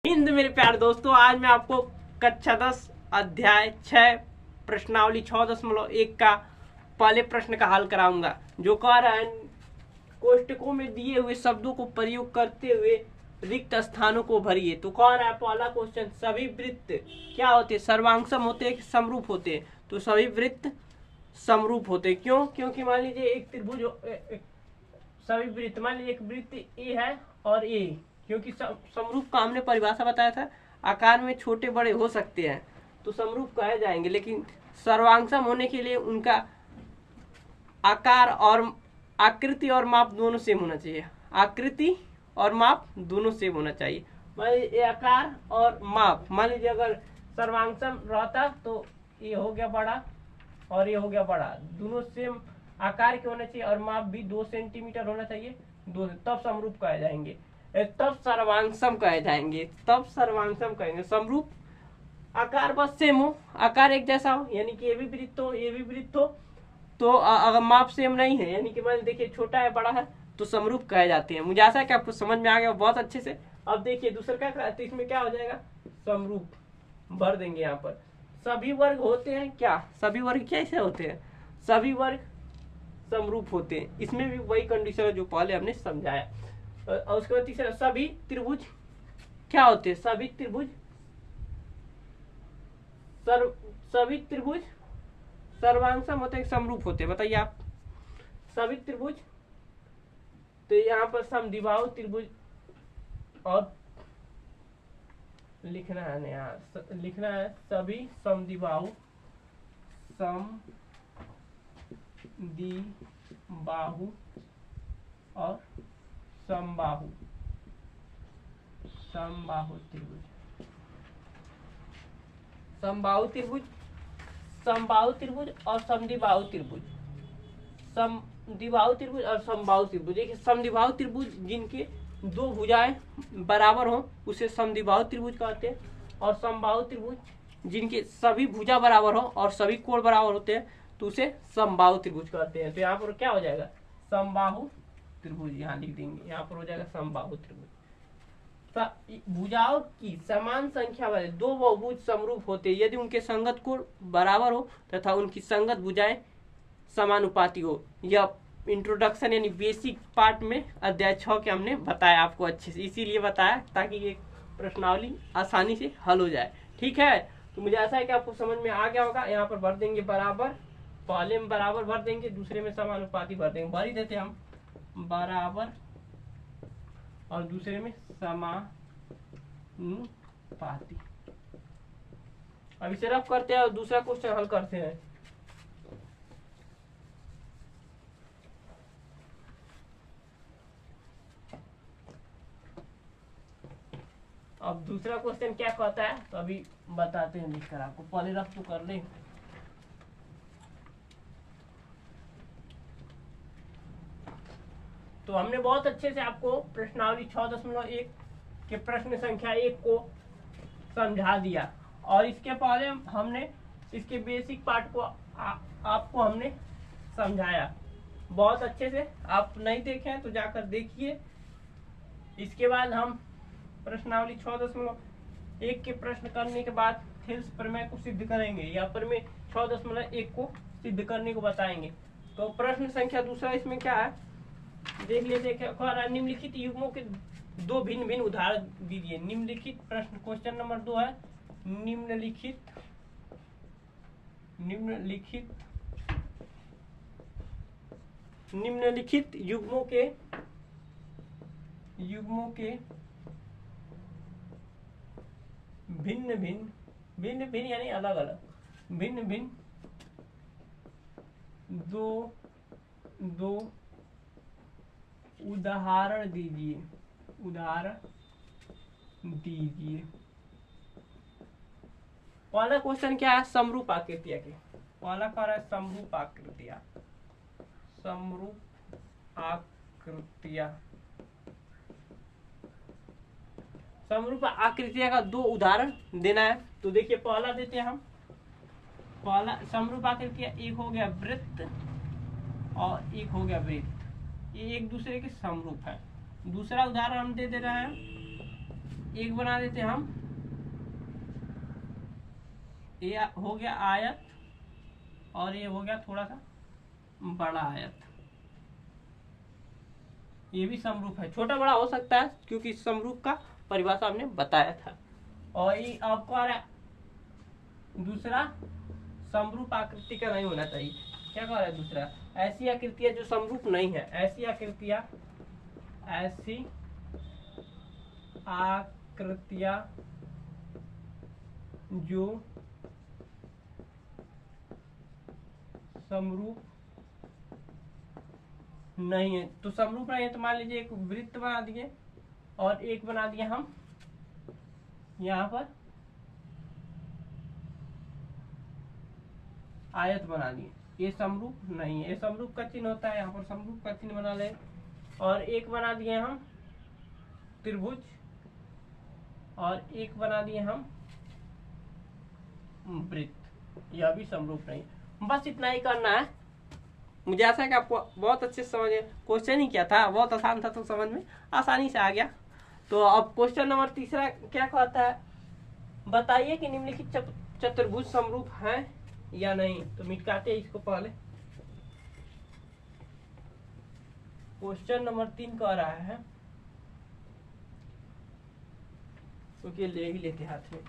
हिंद मेरे प्यारे दोस्तों, आज मैं आपको कक्षा 10 अध्याय 6 प्रश्नावली 6.1 का पहले प्रश्न का हल कराऊंगा, जो कह रहा है कोष्टकों में दिए हुए शब्दों को प्रयोग करते हुए रिक्त स्थानों को भरिए। तो कह रहा है पहला क्वेश्चन, सभी वृत्त क्या होते हैं? सर्वांगसम होते हैं कि समरूप होते हैं? तो सभी वृत्त समरूप होते हैं। क्यों? क्योंकि मान लीजिए एक त्रिभुज, सभी वृत्त, मान लीजिए एक वृत्त ए है और ए, क्योंकि समरूप का हमने परिभाषा बताया था, आकार में छोटे बड़े हो सकते हैं तो समरूप कहे जाएंगे, लेकिन सर्वांगसम होने के लिए उनका आकार और आकृति और माप दोनों सेम होना चाहिए। आकृति और माप दोनों सेम होना चाहिए। मान लीजिए आकार और माप, मान लीजिए अगर सर्वांगसम रहता तो ये हो गया बड़ा और ये हो गया बड़ा, दोनों सेम आकार के होना चाहिए और माप भी 2 सेंटीमीटर होना चाहिए, तब समरूप कहे जाएंगे, तब सर्वांगसम कहे जाएंगे, तब सर्वांगसम कहेंगे। समरूप आकार बस सेम हो, आकार एक जैसा हो, यानी कि ये भी वृत्त हो ये भी वृत्त हो, तो अगर माप सेम नहीं है, यानी कि मान देखिए छोटा है बड़ा है, तो समरूप कहे जाते हैं। मुझे आशा है कि आपको समझ में आ गया बहुत अच्छे से। अब देखिए दूसरा क्या, तो इसमें क्या हो जाएगा, समरूप भर देंगे। यहाँ पर सभी वर्ग होते हैं क्या? सभी वर्ग कैसे होते हैं? सभी वर्ग समरूप होते हैं। इसमें भी वही कंडीशन है जो पहले हमने समझाया। और उसके बाद तीसरा, सभी त्रिभुज क्या होते हैं? सभी त्रिभुज सभी त्रिभुज सर्वांगसम होते हैं, समरूप होते हैं? बताइए आप। सभी त्रिभुज, तो यहाँ पर समद्विबाहु त्रिभुज, और लिखना है ना यहाँ, लिखना है सभी समद्विबाहु, समद्विबाहु और समबाहु, समबाहु त्रिभुज, समबाहु त्रिभुज, समबाहु त्रिभुज और समद्विबाहु त्रिभुज, समद्विबाहु त्रिभुज और समबाहु त्रिभुज। देखिए समद्विबाहु त्रिभुज जिनके दो भुजाएं बराबर हो उसे समद्विबाहु त्रिभुज कहते हैं, और समबाहु त्रिभुज जिनके सभी भुजा बराबर हो और सभी कोण बराबर होते हैं तो उसे समबाहु त्रिभुज कहते हैं। तो यहाँ पर क्या हो जाएगा, समबाहु त्रिभुज, यहाँ लिख देंगे, यहाँ पर हो जाएगा समबाहु त्रिभुज। भुजाओं की समान संख्या वाले दो बहुभुज समरूप होते हैं यदि उनके संगत कोण बराबर हो तथा उनकी संगत भुजाएं समानुपाती हो। यह इंट्रोडक्शन यानी बेसिक पार्ट में अध्याय 6 के हमने बताया आपको अच्छे से, इसीलिए बताया ताकि ये प्रश्नावली आसानी से हल हो जाए। ठीक है, तो मुझे ऐसा है कि आपको समझ में आ गया होगा। यहाँ पर भर देंगे बराबर, पहले में बराबर भर देंगे, दूसरे में समानुपाती भर देंगे, भर ही देते हम बराबर और दूसरे में समानुपाती। अब इसे रफ करते हैं और दूसरा क्वेश्चन हल करते हैं। अब दूसरा क्वेश्चन क्या कहता है तो अभी बताते हैं लिखकर आपको, पहले रफ तो कर लें। तो हमने बहुत अच्छे से आपको प्रश्नावली 6.1 के प्रश्न संख्या 1 को समझा दिया, और इसके पहले हमने इसके बेसिक पार्ट को आपको हमने समझाया बहुत अच्छे से। आप नहीं देखे हैं तो जाकर देखिए। इसके बाद हम प्रश्नावली 6.1 के प्रश्न करने के बाद थेल्स प्रमेय को सिद्ध करेंगे, या प्रमेय 6.1 को सिद्ध करने को बताएंगे। तो प्रश्न संख्या दूसरा इसमें क्या है देख लेते हैं। निम्नलिखित युग्मों के दो भिन्न भिन्न उदाहरण दीजिए। निम्नलिखित प्रश्न, क्वेश्चन नंबर 2 है, निम्नलिखित युग्मों के भिन्न भिन्न यानी अलग अलग, भिन्न भिन्न दो उदाहरण दीजिए, पहला क्वेश्चन क्या है, समरूप आकृतियां के। पहला कह रहा है समरूप आकृतियां, समरूप आकृतियां का दो उदाहरण देना है। तो देखिए पहला देते हैं हम, पहला समरूप आकृतियां, एक हो गया वृत्त और एक हो गया वृत्त, ये एक दूसरे के समरूप है। दूसरा उदाहरण हम दे रहे हैं, एक बना देते हैं हम, ये हो गया आयत और ये हो गया थोड़ा सा बड़ा आयत। ये भी समरूप है, छोटा बड़ा हो सकता है क्योंकि समरूप का परिभाषा हमने बताया था। और ये आपको आ रहा है दूसरा, समरूप आकृति का नहीं होना चाहिए। क्या कह रहा है दूसरा, ऐसी आकृतियां जो समरूप नहीं है, ऐसी आकृतियां जो समरूप नहीं है। तो समरूप नहीं है तो मान लीजिए एक वृत्त बना दिए और एक बना दिया हम यहाँ पर आयत बना दिए, ये समरूप नहीं है। ये समरूप का चिन्ह होता है, यहाँ पर समरूप का चिन्ह बना ले। और एक बना दिए हम त्रिभुज और एक बना दिए हम वृत्त, यह भी समरूप नहीं। बस इतना ही करना है। मुझे आशा है कि आपको बहुत अच्छे से समझ, क्वेश्चन ही क्या था, बहुत आसान था तो समझ में आसानी से आ गया। तो अब क्वेश्चन नंबर तीसरा क्या कहता है, बताइए कि निम्नलिखित चतुर्भुज समरूप है या नहीं। तो मिटाते हैं इसको पहले। क्वेश्चन नंबर 3 कह रहा है, क्योंकि ले ही लेते हाथ में।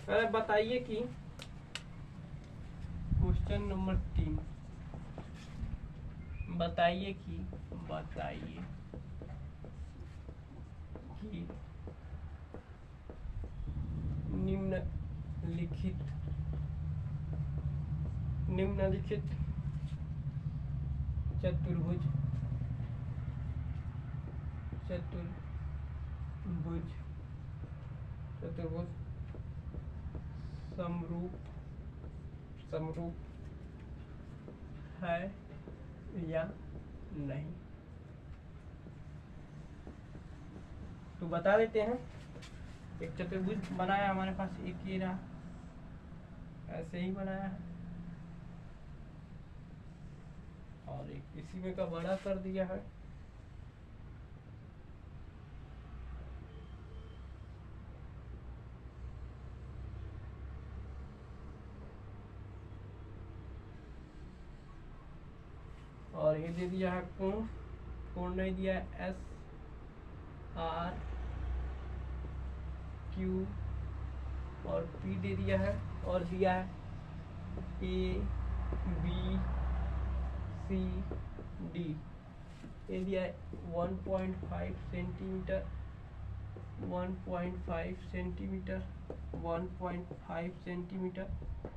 अरे बताइए कि क्वेश्चन नंबर 3, बताइए कि निम्नलिखित चतुर्भुज समरूप है या नहीं। तो बता देते हैं। एक चतुर्भुज बनाया हमारे पास, एक ये रहा, ऐसे ही बनाया है और एक इसी में का बड़ा कर दिया है। और ये दे दिया है कोण नहीं दिया है, SR Q और P दे दिया है और दिया है ABCD, ये दिया है 1.5 सेंटीमीटर, 1.5 सेंटीमीटर, 1.5 सेंटीमीटर,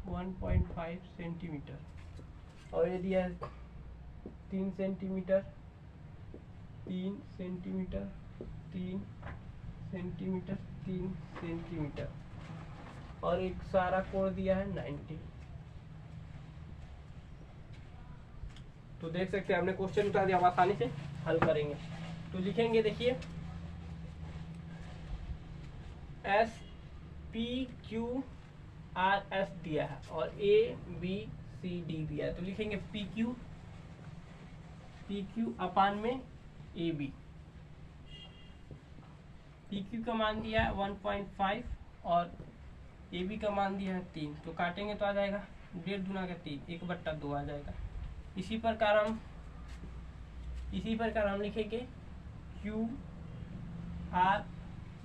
1.5 सेंटीमीटर और ये दिया है 3 सेंटीमीटर, 3 सेंटीमीटर, 3 सेंटीमीटर, 3 सेंटीमीटर और एक सारा कोण दिया है 90। तो देख सकते हैं हमने क्वेश्चन उठा दिया, आसानी से हल करेंगे। तो लिखेंगे, देखिए SPQRS दिया है और ABCD दिया है। तो लिखेंगे PQ अपान में AB। PQ का मान दिया है 1.5 और AB का मान दिया है 3। तो काटेंगे तो आ जाएगा 1.5 दूना का 3, 1/2 आ जाएगा। इसी प्रकार हम लिखेंगे QR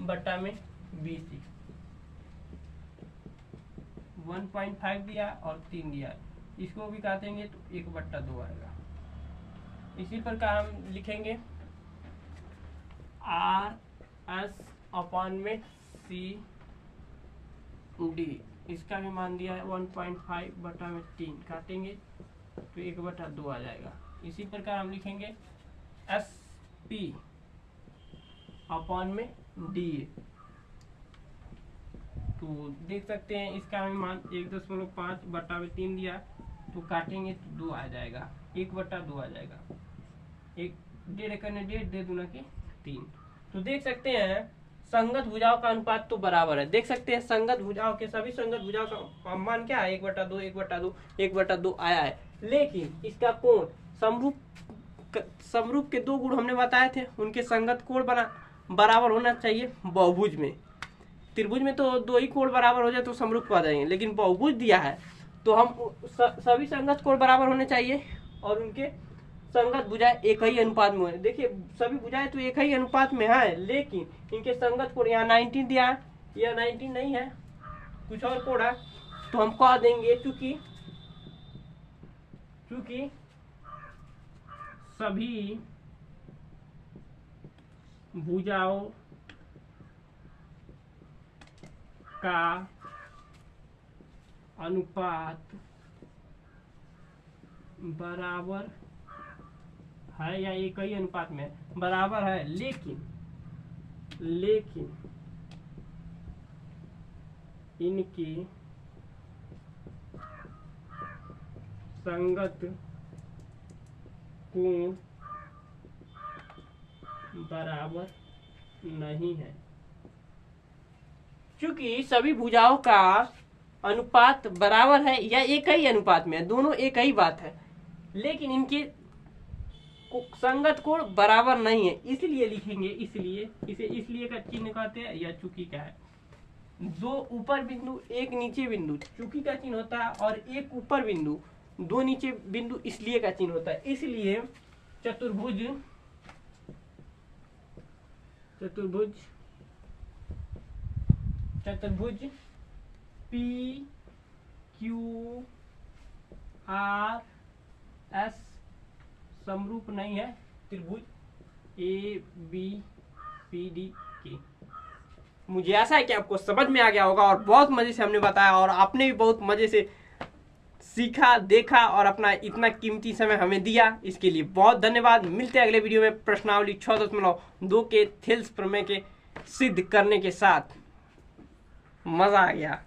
बटा में BC, 1.5 दिया और 3 दिया, इसको भी काटेंगे तो 1/2 आएगा। इसी प्रकार हम लिखेंगे RS अपान में CD, इसका भी मान दिया है 1.5 बटा में 3, काटेंगे तो 1/2 आ जाएगा। इसी प्रकार हम लिखेंगे SP अपान में DA। तो देख सकते हैं इसका भी मान 1.5 बटा में 3 दिया, तो काटेंगे तो 2 आ जाएगा, 1/2 आ जाएगा। 1.5 करने 1.5, 1.5 दूना के 3। तो देख सकते हैं संगत भुजाओं का अनुपात तो बराबर है। देख सकते हैं संगत भुजाओं के सभी संगत भुजाओं का मान क्या है, 1/2, 1/2, 1/2 आया है। लेकिन इसका कोण समरूप के 2 गुण हमने बताए थे, उनके संगत कोण बराबर होना चाहिए बहुभुज में। त्रिभुज में तो दो ही कोण बराबर हो जाए तो समरूप पा जाएंगे, लेकिन बहुभुज दिया है तो हम सभी संगत कोण बराबर होने चाहिए और उनके संगत भुजाएं एक ही अनुपात में है। देखिए सभी भुजाएं तो एक ही अनुपात में है, लेकिन इनके संगत कोण यहाँ 19 दिया है, यह 19 नहीं है, कुछ और कोण है, तो हम कह देंगे चूंकि सभी भुजाओं का अनुपात बराबर है या एक ही अनुपात में बराबर है, लेकिन इनकी संगत कोण बराबर नहीं है। क्योंकि सभी भुजाओं का अनुपात बराबर है या एक ही अनुपात में है, दोनों एक ही बात है, लेकिन इनके संगत कोण बराबर नहीं है, इसलिए लिखेंगे, इसलिए इसे इसलिए का चिन्ह कहते हैं, या चूंकि का है। दो ऊपर बिंदु एक नीचे बिंदु चूंकि का चिन्ह होता है, और एक ऊपर बिंदु दो नीचे बिंदु इसलिए का चिन्ह होता है। इसलिए चतुर्भुज पी क्यू आर एस समरूप नहीं है त्रिभुज ए बी सी डी के। मुझे आशा है कि आपको समझ में आ गया होगा और बहुत मजे से हमने बताया और आपने भी बहुत मजे से सीखा, देखा और अपना इतना कीमती समय हमें दिया, इसके लिए बहुत धन्यवाद। मिलते हैं अगले वीडियो में प्रश्नावली 6.2 के थेल्स प्रमेय के सिद्ध करने के साथ। मजा आ गया।